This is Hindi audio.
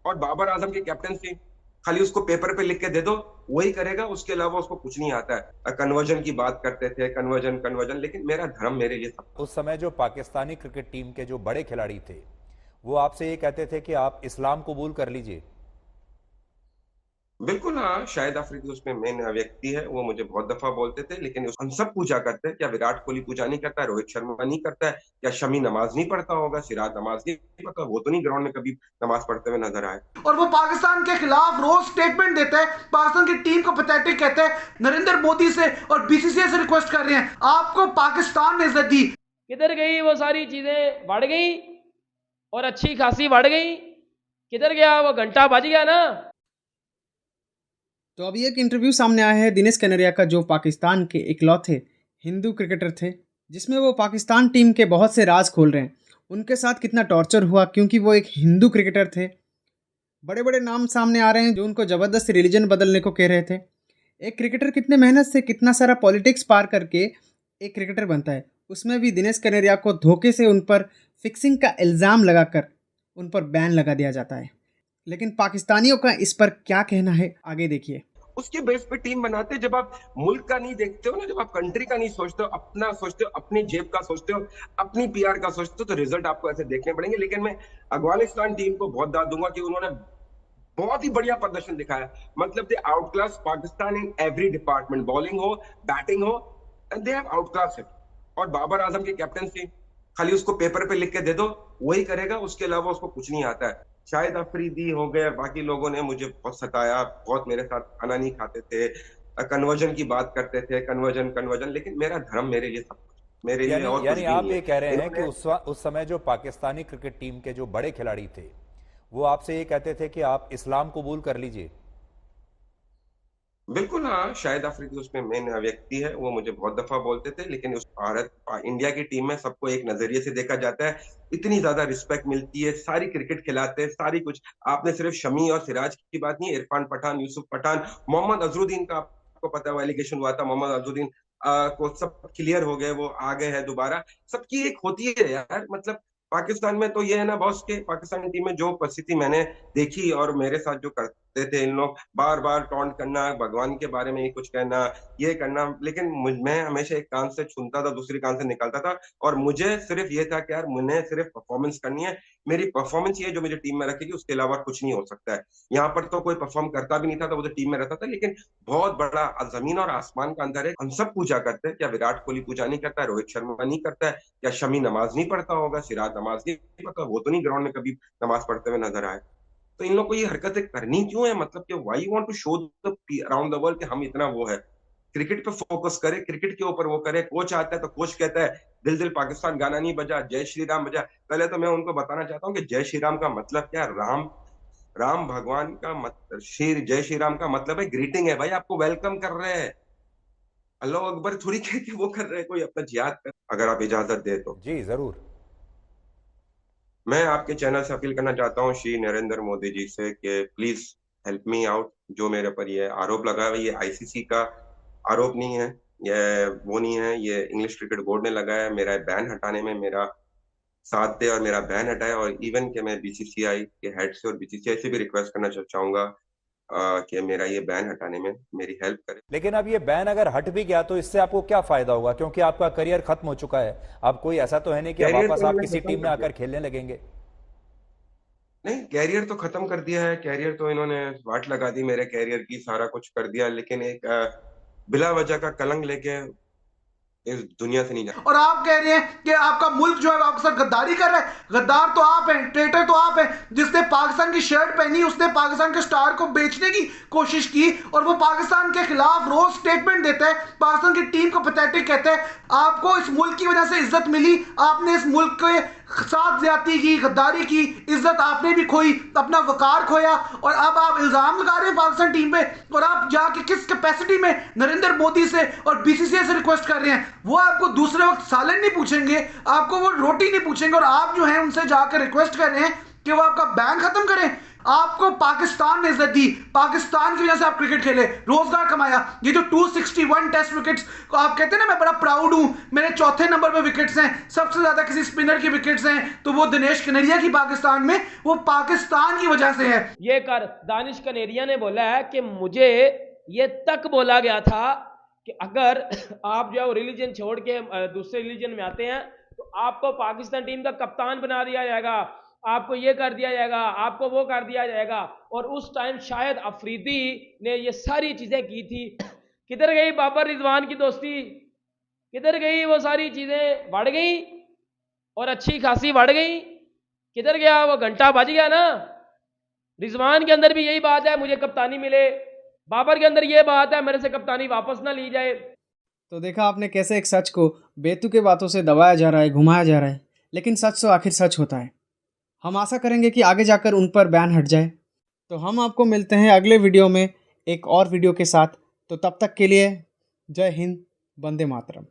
और बाबर आजम की कैप्टनसी खाली उसको पेपर पे लिख के दे दो, वही करेगा, उसके अलावा उसको कुछ नहीं आता है। कन्वर्जन की बात करते थे, कन्वर्जन कन्वर्जन, लेकिन मेरा धर्म मेरे लिए सब। उस समय जो पाकिस्तानी क्रिकेट टीम के जो बड़े खिलाड़ी थे वो आपसे ये कहते थे कि आप इस्लाम कबूल कर लीजिए। बिल्कुल हाँ, शाहिद अफरीदी उसमें मेन व्यक्ति है, वो मुझे बहुत दफा बोलते थे, लेकिन हम सब पूछा करते हैं, क्या विराट कोहली पूजा नहीं करता है, रोहित शर्मा नहीं करता है, क्या शमी नमाज नहीं पढ़ता होगा, सिराज नमाज नहीं पढ़ता, वो तो नहीं ग्राउंड में कभी नमाज पढ़ते हुए नजर आए। और वो पाकिस्तान के खिलाफ रोज स्टेटमेंट देते हैं, पाकिस्तान की टीम को पैथेटिक कहते हैं, नरेंद्र मोदी से और बीसीसीआई से रिक्वेस्ट कर रहे हैं आपको पाकिस्तान ने इज्जत दी। किधर गई वो सारी चीजें, बढ़ गई और अच्छी खासी बढ़ गई, किधर गया वो घंटा, बज गया ना। तो अभी एक इंटरव्यू सामने आया है दिनेश कनेरिया का, जो पाकिस्तान के इकलौते हिंदू क्रिकेटर थे, जिसमें वो पाकिस्तान टीम के बहुत से राज खोल रहे हैं। उनके साथ कितना टॉर्चर हुआ क्योंकि वो एक हिंदू क्रिकेटर थे। बड़े बड़े नाम सामने आ रहे हैं जो उनको ज़बरदस्त रिलीजन बदलने को कह रहे थे। एक क्रिकेटर कितने मेहनत से कितना सारा पॉलिटिक्स पार करके एक क्रिकेटर बनता है, उसमें भी दिनेश कनेरिया को धोखे से उन पर फिक्सिंग का इल्ज़ाम लगाकर उन पर बैन लगा दिया जाता है। लेकिन पाकिस्तानियों का इस पर क्या कहना है, आगे देखिए। उसके बेस पे टीम बनाते, जब आप मुल्क का नहीं देखते हो ना, जब आप कंट्री का नहीं सोचते हो, अपना सोचते हो, अपनी जेब का सोचते हो, अपनी पीआर का सोचते हो, तो रिजल्ट आपको ऐसे देखने पड़ेंगे। लेकिन मैं अफगानिस्तान टीम को बहुत दाद दूंगा कि उन्होंने बहुत ही बढ़िया प्रदर्शन दिखाया। मतलब they out class Pakistan in every department, bowling हो, बैटिंग हो, and they have out class it. और बाबर आजम की कैप्टनसी खाली उसको पेपर पे लिख के दे दो, वही करेगा, उसके अलावा उसको कुछ नहीं आता है। शाहिद अफरीदी हो गए, बाकी लोगों ने मुझे बहुत सताया, बहुत मेरे साथ खाना नहीं खाते थे, कन्वर्जन की बात करते थे, कन्वर्जन कन्वर्जन, लेकिन मेरा धर्म मेरे लिए सब कुछ, मेरे लिए यानी और कुछ यानी भी आप नहीं ये है। कह रहे हैं कि इन्होंने उस समय जो पाकिस्तानी क्रिकेट टीम के जो बड़े खिलाड़ी थे वो आपसे ये कहते थे कि आप इस्लाम कबूल कर लीजिए। बिल्कुल हाँ, शाहिद अफरीदी उसमें मेन व्यक्ति है, वो मुझे बहुत दफा बोलते थे, लेकिन उस इंडिया की टीम में सबको एक नजरिए से देखा जाता है। इतनी ज्यादा रिस्पेक्ट मिलती है, सारी क्रिकेट खिलाते हैं, सारी कुछ। आपने सिर्फ शमी और सिराज की बात नहीं, इरफान पठान, यूसुफ पठान, मोहम्मद अजरुद्दीन का आपको पता है वो एलिगेशन हुआ था, मोहम्मद अजरुद्दीन को सब क्लियर हो गए, वो आ गए हैं दोबारा। सबकी एक होती है यार, मतलब पाकिस्तान में तो ये है ना बॉस, के पाकिस्तानी टीम में जो परिस्थिति मैंने देखी, और मेरे साथ जो करते थे इन लोग, बार बार टॉन्ट करना, भगवान के बारे में ही कुछ कहना, ये करना, लेकिन मैं हमेशा एक कान से सुनता था, दूसरी कान से निकलता था, और मुझे सिर्फ ये था कि यार मुझे सिर्फ परफॉर्मेंस करनी है, मेरी परफॉर्मेंस ये जो मुझे टीम में रखेगी, उसके अलावा कुछ नहीं हो सकता है। यहाँ पर तो कोई परफॉर्म करता भी नहीं था, तो वो तो टीम में रहता था, लेकिन बहुत बड़ा जमीन और आसमान का अंतर है। हम सब पूछा करते हैं, क्या विराट कोहली पूजा नहीं करता है, रोहित शर्मा नहीं करता है, क्या शमी नमाज नहीं पढ़ता होगा, सिराज नमाज नहीं पढ़ता, वो तो नहीं ग्राउंड में कभी नमाज पढ़ते हुए नजर आए। तो इन लोग को ये हरकतें करनी क्यों है, मतलब कि why want to show the around the world कि हम इतना वो है। क्रिकेट पे फोकस करे, क्रिकेट के ऊपर वो करे। कोच आता है तो कोच कहता है दिल दिल पाकिस्तान गाना नहीं बजा, जय श्री राम बजा। पहले तो मैं उनको बताना चाहता हूँ कि जय श्री राम का मतलब क्या है। राम, राम भगवान का मतलब, श्री जय श्री राम का मतलब है ग्रीटिंग है भाई, आपको वेलकम कर रहे हैं। अल्लाह अकबर थोड़ी कह के वो कर रहे हैं, कोई अपना जिहाद कर, अगर आप इजाजत दे तो। जी जरूर। मैं आपके चैनल से अपील करना चाहता हूँ श्री नरेंद्र मोदी जी से कि प्लीज हेल्प मी आउट। जो मेरे पर ये आरोप लगा है, ये आईसीसी का आरोप नहीं है, ये वो नहीं है, ये इंग्लिश क्रिकेट बोर्ड ने लगाया है। मेरा बैन हटाने में मेरा साथ दे और मेरा बैन हटाए, और इवन कि मैं बीसीसीआई के हेड से और बीसीसीआई से भी रिक्वेस्ट करना चाहूंगा कि मेरा ये बैन हटाने में मेरी हेल्प करे। लेकिन अब ये बैन अगर हट भी गया तो इससे आपको क्या फायदा होगा, क्योंकि आपका करियर खत्म हो चुका है। अब कोई ऐसा तो है नहीं कि कैरियर वापस तो आप इन्होंने किसी खत्म टीम में कर आकर दिया। खेलने लगेंगे। नहीं, कैरियर तो खत्म कर दिया है, कैरियर तो इन्होंने वाट लगा दी मेरे कैरियर की, सारा कुछ कर दिया, लेकिन एक बिला वजह का कलंक लेके इस दुनिया से नहीं जा। और आप कह रहे हैं कि आपका मुल्क जो है आपके साथ गद्दारी कर रहा है। गद्दार तो आप हैं, ट्रेटर तो आप हैं। जिसने पाकिस्तान की शर्ट पहनी, उसने पाकिस्तान के स्टार को बेचने की कोशिश की, और वो पाकिस्तान के खिलाफ रोज स्टेटमेंट देता है, पाकिस्तान की टीम को पैथेटिक कहता है। आपको इस मुल्क की वजह से इज्जत मिली, आपने इस मुल्क के साथ ज्यादती की, गद्दारी की, इज्जत आपने भी खोई, अपना वकार खोया, और अब आप इल्जाम लगा रहे हैं पाकिस्तान टीम पे। और आप जाके किस कैपेसिटी में नरेंद्र मोदी से और बीसीसीआई से रिक्वेस्ट कर रहे हैं। वो आपको दूसरे वक्त सालन नहीं पूछेंगे, आपको वो रोटी नहीं पूछेंगे, और आप जो है उनसे जाकर रिक्वेस्ट कर रहे हैं कि वो आपका बैन खत्म करें। आपको पाकिस्तान ने इज्जत दी, पाकिस्तान की वजह से आप क्रिकेट खेले, रोजगार कमाया। ये जो 261 टेस्ट विकेट्स को आप कहते हैं ना, मैं बड़ा प्राउड हूं, मेरे चौथे नंबर पे विकेट्स हैं, सबसे ज्यादा किसी स्पिनर की विकेट्स हैं तो वो दिनेश कनेरिया की पाकिस्तान में, वो पाकिस्तान की वजह से है। ये कर दानिश कनेरिया ने बोला है कि मुझे ये तक बोला गया था कि अगर आप जो है वो रिलीजन छोड़ के दूसरे रिलीजन में आते हैं तो आपको पाकिस्तान टीम का कप्तान बना दिया जाएगा, आपको ये कर दिया जाएगा, आपको वो कर दिया जाएगा। और उस टाइम शायद अफरीदी ने ये सारी चीजें की थी। किधर गई बाबर रिजवान की दोस्ती, किधर गई वो सारी चीजें, बढ़ गई और अच्छी खासी बढ़ गई। किधर गया वो घंटा बज गया ना। रिजवान के अंदर भी यही बात है, मुझे कप्तानी मिले, बाबर के अंदर ये बात है मेरे से कप्तानी वापस ना ली जाए। तो देखा आपने कैसे एक सच को बेतुके बातों से दबाया जा रहा है, घुमाया जा रहा है, लेकिन सच तो आखिर सच होता है। हम आशा करेंगे कि आगे जाकर उन पर बैन हट जाए। तो हम आपको मिलते हैं अगले वीडियो में एक और वीडियो के साथ। तो तब तक के लिए जय हिंद, वंदे मातरम।